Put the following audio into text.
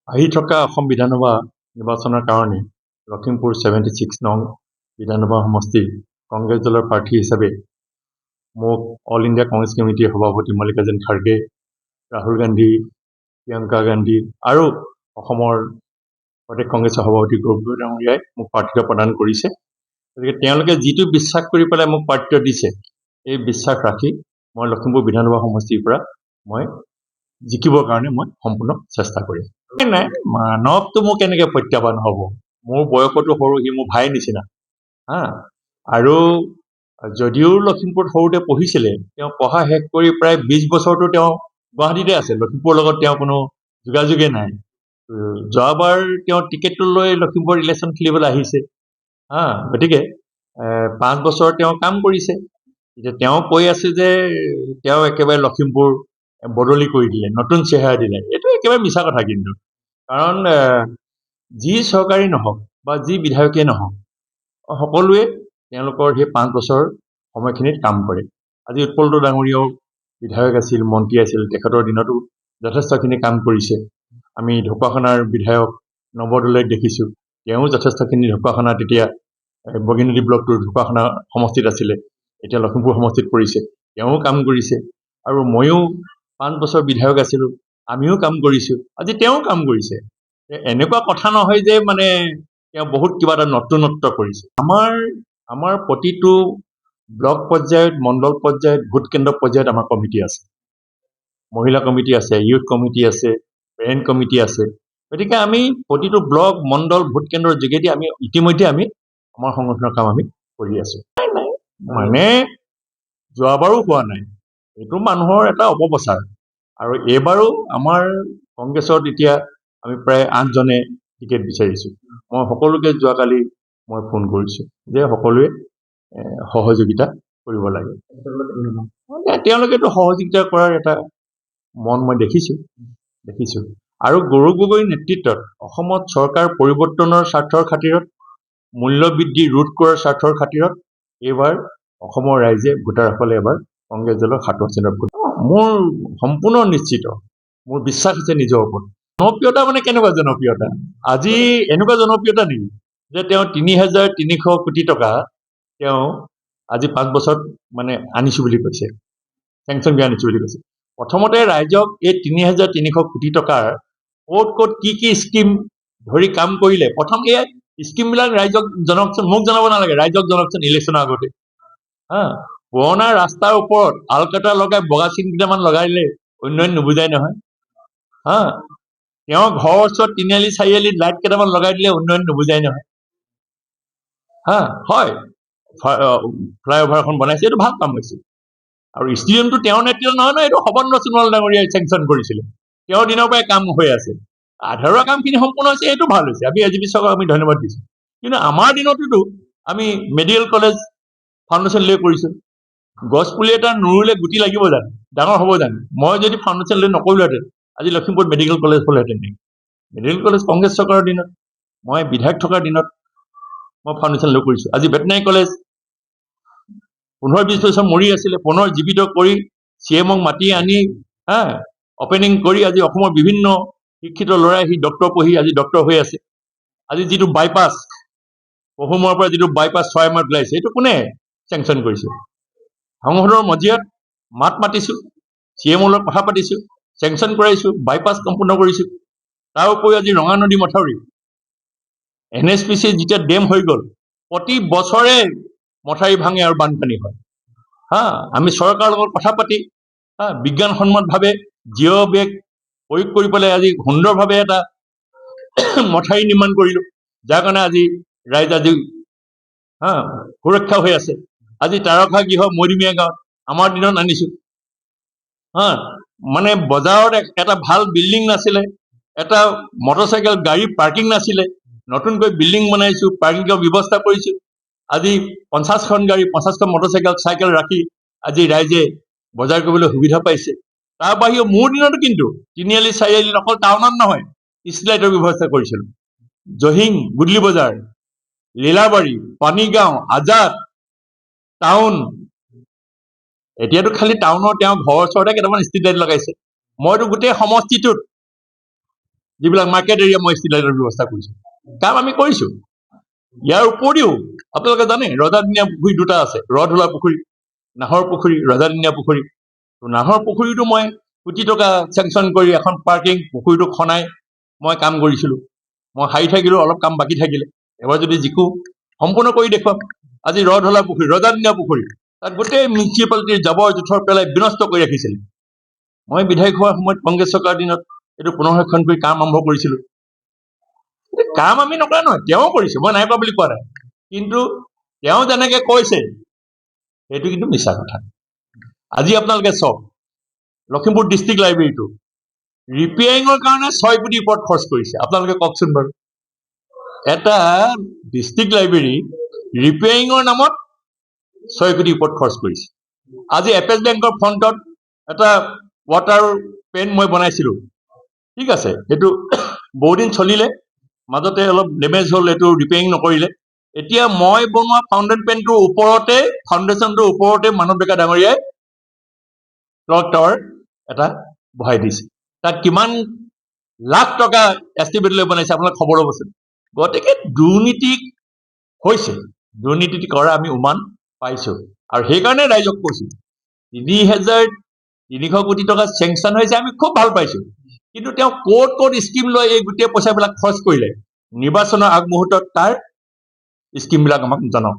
আহি থকা অসম বিধানসভা নিৰ্বাচনৰ কাৰণে লখিমপুৰ 76 নং বিধানসভা সমষ্টিৰ কংগ্ৰেছ দলৰ প্ৰাৰ্থী হিচাপে মোক অল ইণ্ডিয়া কংগ্ৰেছ কমিটিৰ সভাপতি মল্লিকাৰ্জুন খাৰ্গে, ৰাহুল গান্ধী, প্ৰিয়ংকা গান্ধী আৰু অসমৰ প্ৰদেশ কংগ্ৰেছৰ সভাপতি গৌৰৱ গগৈ ডাঙৰীয়াই মোক প্ৰাৰ্থিত্ব প্ৰদান কৰিছে। গতিকে তেওঁলোকে যিটো বিশ্বাস কৰি পেলাই মোক প্ৰাৰ্থিত্ব দিছে, এই বিশ্বাস ৰাখি মই লখিমপুৰ বিধানসভা সমষ্টিৰ পৰা মই জিকিবৰ কাৰণে মই সম্পূৰ্ণ চেষ্টা কৰিম। নাই, মানৱটো মোক কেনেকৈ প্ৰত্যাহ্বান হ'ব? মোৰ বয়সতো সৰু, সি মোৰ ভাইৰ নিচিনা। আৰু যদিও লখিমপুৰত সৰুতে পঢ়িছিলে, তেওঁ পঢ়া শেষ কৰি প্ৰায় 20 বছৰতো তেওঁ গুৱাহাটীতে আছে। লখিমপুৰৰ লগত তেওঁ কোনো যোগাযোগেই নাই। যোৱাবাৰ তেওঁ টিকেটটো লৈ লখিমপুৰ ইলেকশ্যন খেলিবলৈ আহিছে। গতিকে 5 বছৰ তেওঁ কাম কৰিছে। এতিয়া তেওঁ কৈ আছে যে তেওঁ একেবাৰে লখিমপুৰ বদলি কৰি দিলে, নতুন চেহেৰা দিলে। এইটো একেবাৰে মিছা কথা। কিন্তু কাৰণ যি চৰকাৰী নহওক বা যি বিধায়কেই নহওক, সকলোৱে তেওঁলোকৰ সেই 5 বছৰ সময়খিনিত কাম কৰে। আজি উৎপল ডাঙৰীয়াও বিধায়ক আছিল, মন্ত্ৰী আছিল, তেখেতৰ দিনতো যথেষ্টখিনি কাম কৰিছে। আমি ঢকুৱাখানাৰ বিধায়ক নৱদলৈক দেখিছোঁ, তেওঁ যথেষ্টখিনি ঢকুৱাখানা, তেতিয়া বগীনদী ব্লকটোৰ ঢকুৱাখানা সমষ্টিত আছিলে, এতিয়া লখিমপুৰ সমষ্টিত পৰিছে, তেওঁ কাম কৰিছে। আৰু ময়ো 5 বছৰ বিধায়ক আছিলোঁ, আমিও কাম কৰিছোঁ, আজি তেওঁ কাম কৰিছে। এনেকুৱা কথা নহয় যে মানে তেওঁ বহুত কিবা এটা নতুনত্ব কৰিছে। আমাৰ প্ৰতিটো ব্লক পৰ্যায়ত, মণ্ডল পৰ্যায়ত, ভোট কেন্দ্ৰ পৰ্যায়ত আমাৰ কমিটি আছে, মহিলা কমিটি আছে, ইউথ কমিটি আছে, পেৰেণ্ট কমিটি আছে। গতিকে আমি প্ৰতিটো ব্লক, মণ্ডল, ভোট কেন্দ্ৰৰ যোগেদি আমি ইতিমধ্যে আমাৰ সংগঠনৰ কাম আমি কৰি আছোঁ। মানে যোৱাবাৰো হোৱা নাই, এইটো মানুহৰ এটা অপপ্ৰচাৰ। আৰু এইবাৰো আমাৰ কংগ্ৰেছত এতিয়া আমি প্ৰায় 8জনে টিকেট বিচাৰিছোঁ। মই সকলোকে যোৱাকালি মই ফোন কৰিছোঁ যে সকলোৱে সহযোগিতা কৰিব লাগে। তেওঁলোকেতো সহযোগিতা কৰাৰ এটা মন মই দেখিছোঁ। আৰু গৌৰৱ গগৈৰ নেতৃত্বত অসমত চৰকাৰ পৰিৱৰ্তনৰ স্বাৰ্থৰ খাতিৰত, মূল্যবৃদ্ধি ৰোধ কৰাৰ স্বাৰ্থৰ খাতিৰত এইবাৰ অসমৰ ৰাইজে, ভোটাৰসকলে এবাৰ কংগ্ৰেছ দলৰ হাতৰ চিনত ভোট। মোৰ সম্পূৰ্ণ নিশ্চিত, মোৰ বিশ্বাস আছে নিজৰ ওপৰত। জনপ্ৰিয়তা মানে কেনেকুৱা জনপ্ৰিয়তা? আজি এনেকুৱা জনপ্ৰিয়তা নেকি যে তেওঁ 3,300 কোটি টকা তেওঁ আজি 5 বছৰত মানে আনিছোঁ বুলি কৈছে, চেংচন কৰি আনিছোঁ বুলি কৈছে। প্ৰথমতে ৰাইজক এই 3,300 কোটি টকাৰ ক'ত কি স্কিম ধৰি কাম কৰিলে, প্ৰথম এই স্কিমবিলাক ৰাইজক জনাওকচোন। মোক জনাব নালাগে, ৰাইজক জনাওকচোন ইলেকশ্যনৰ আগতে। পুৰণা ৰাস্তাৰ ওপৰত আলকাটা লগাই বগা চিন কেইটামান লগাই দিলে উন্নয়ন নুবুজাই নহয়। তেওঁ ঘৰৰ ওচৰত 3আলি-4আলিত লাইট কেইটামান লগাই দিলে উন্নয়ন নুবুজাই নহয়। হয়, ফ্লাইঅভাৰ এখন বনাইছে, এইটো ভাল কাম হৈছে। আৰু ষ্টেডিয়ামটো তেওঁৰ নেতৃত্ব নহয়, এইটো সৰ্বানন্দ সোণোৱাল ডাঙৰীয়াই চেংচন কৰিছিলে, তেওঁৰ দিনৰ পৰাই কাম হৈ আছে। আধাৰুৱা কামখিনি সম্পূৰ্ণ হৈছে, এইটো ভাল হৈছে। আমি AGP চৰকাৰক আমি ধন্যবাদ দিছোঁ। কিন্তু আমাৰ দিনতোতো আমি মেডিকেল কলেজ ফাউণ্ডেশ্যন লৈ কৰিছোঁ। গছ পুলি এটা নুৰুলে গুটি লাগিব জানো, ডাঙৰ হ'ব জানো? মই যদি ফাউণ্ডেশ্যন লৈ নকৰিলোহেঁতেন, আজি লখিমপুৰত মেডিকেল কলেজ হ'লহেঁতেন নেকি? মেডিকেল কলেজ কংগ্ৰেছ চৰকাৰৰ দিনত, মই বিধায়ক থকাৰ দিনত মই ফাউণ্ডেশ্যন লৈ কৰিছোঁ। আজি ভেটেনাৰী কলেজ 15-20 বছৰ মৰি আছিলে, পুনৰ জীৱিত কৰি CMক মাতি আনি অপেনিং কৰি আজি অসমৰ বিভিন্ন শিক্ষিত ল'ৰাই আহি ডক্টৰ পঢ়ি আজি ডক্টৰ হৈ আছে। আজি যিটো বাইপাছ, পহুমৰাৰ পৰা যিটো বাইপাছ 6 মাইল ওলাইছে, এইটো কোনে চেংচন কৰিছে? সংসদৰ মজিয়াত মাত মাতিছোঁ, CMৰ লগত কথা পাতিছোঁ, চেংচন কৰাইছোঁ, বাইপাছ সম্পূৰ্ণ কৰিছোঁ। তাৰ উপৰিও আজি ৰঙা নদী মথাউৰি, NHPC যেতিয়া ডেম হৈ গ'ল, প্ৰতি বছৰে মথাউৰি ভাঙে আৰু বানপানী হয়। আমি চৰকাৰৰ লগত কথা পাতি বিজ্ঞানসন্মতভাৱে জিঅ' বেগ প্ৰয়োগ কৰি পেলাই আজি সুন্দৰভাৱে এটা মথাউৰি নিৰ্মাণ কৰিলোঁ, যাৰ কাৰণে আজি ৰাইজ আজি সুৰক্ষা হৈ আছে। আজি তাৰকা গৃহ মৈদিমীয়া গাঁৱত আমাৰ দিনত আনিছোঁ। মানে বজাৰত এটা ভাল বিল্ডিং নাছিলে, এটা মটৰচাইকেল গাড়ী পাৰ্কিং নাছিলে, নতুনকৈ বিল্ডিং বনাইছোঁ, পাৰ্কিঙৰ ব্যৱস্থা কৰিছোঁ। আজি 50খন গাড়ী, 50খন মটৰচাইকেল, চাইকেল ৰাখি আজি ৰাইজে বজাৰ কৰিবলৈ সুবিধা পাইছে। তাৰ বাহিৰেও মোৰ দিনতো কিন্তু 3আলি-4আলিত অকল টাউনত নহয়, ষ্ট্ৰীট লাইটৰ ব্যৱস্থা কৰিছিলোঁ। জহিং, গুদলি বজাৰ, লীলাবাৰী, পানীগাঁও, আজাদ টাউন, এতিয়াতো খালি টাউনৰ তেওঁ ঘৰৰ ওচৰতে কেইটামান ষ্ট্ৰীট লাইট লগাইছে। মইতো গোটেই সমষ্টিটোত যিবিলাক মাৰ্কেট এৰিয়া মই ষ্ট্ৰীট লাইটৰ ব্যৱস্থা কৰিছোঁ, কাম আমি কৰিছোঁ। ইয়াৰ উপৰিও আপোনালোকে জানে ৰজাদিনীয়া পুখুৰী দুটা আছে, ৰধোলা পুখুৰী, নাহৰ পুখুৰী, ৰজাদিনীয়া পুখুৰী। নাহৰ পুখুৰীটো মই কোটি টকা চেংচন কৰি এখন পাৰ্কিং পুখুৰীটো খনাই মই কাম কৰিছিলোঁ। মই হাৰি থাকিলোঁ, অলপ কাম বাকী থাকিলে, এবাৰ যদি জিকো সম্পূৰ্ণ কৰি দেখুৱাম। আজি ৰধলা পুখুৰী, ৰজাদিনীয়া পুখুৰী, তাত গোটেই মিউনিচিপালিটিৰ জাবৰ জোথৰ পেলাই বিনষ্ট কৰি ৰাখিছিলে। মই বিধায়ক হোৱাৰ সময়ত কংগ্ৰেছ চৰকাৰৰ দিনত এইটো পুনৰীক্ষণ কৰি কাম আৰম্ভ কৰিছিলোঁ। কাম আমি নকৰা নহয়, তেওঁ কৰিছে, মই নাই কৰা বুলি কোৱা নাই, কিন্তু তেওঁ যেনেকে কৈছে সেইটো কিন্তু মিছা কথা। আজি আপোনালোকে চাওক, লখিমপুৰ ডিষ্ট্ৰিক্ট লাইব্ৰেৰীটো ৰিপেয়াৰিঙৰ কাৰণে 6 কোটিৰ ওপৰত খৰচ কৰিছে। আপোনালোকে কওকচোন বাৰু, এটা ডিষ্ট্ৰিক্ট লাইব্ৰেৰী ৰিপেয়াৰিঙৰ নামত 6 কোটিৰ ওপৰত খৰচ কৰিছে। আজি এপেচ বেংকৰ ফ্ৰণ্টত এটা ৱাটাৰ পেন মই বনাইছিলোঁ, ঠিক আছে, সেইটো বহুদিন চলিলে, মাজতে অলপ ডেমেজ হ'ল, এইটো ৰিপেয়াৰিং নকৰিলে। এতিয়া মই বনোৱা ফাউণ্টেন পেনটোৰ ওপৰতে, ফাউণ্ডেশ্যনটোৰ ওপৰতে মানৱ ডেকা ডাঙৰীয়াই ক্লক টাৱাৰ এটা বহাই দিছে। তাত কিমান লাখ টকা এষ্টিমেট লৈ বনাইছে আপোনাক খবৰ হ'বচোন। গতিকে দুৰ্নীতি হৈছে, দুৰ্নীতি কৰা আমি উমান পাইছোঁ, আৰু সেইকাৰণে ৰাইজক কৈছোঁ 3,300 কোটি টকা চেংচন হৈছে, আমি খুব ভাল পাইছোঁ। কিন্তু তেওঁ ক'ত স্কিম লৈ এই গোটেই পইচাবিলাক খৰচ কৰিলে, নিৰ্বাচনৰ আগমুহূৰ্তত তাৰ স্কিমবিলাক আমাক জনাওক।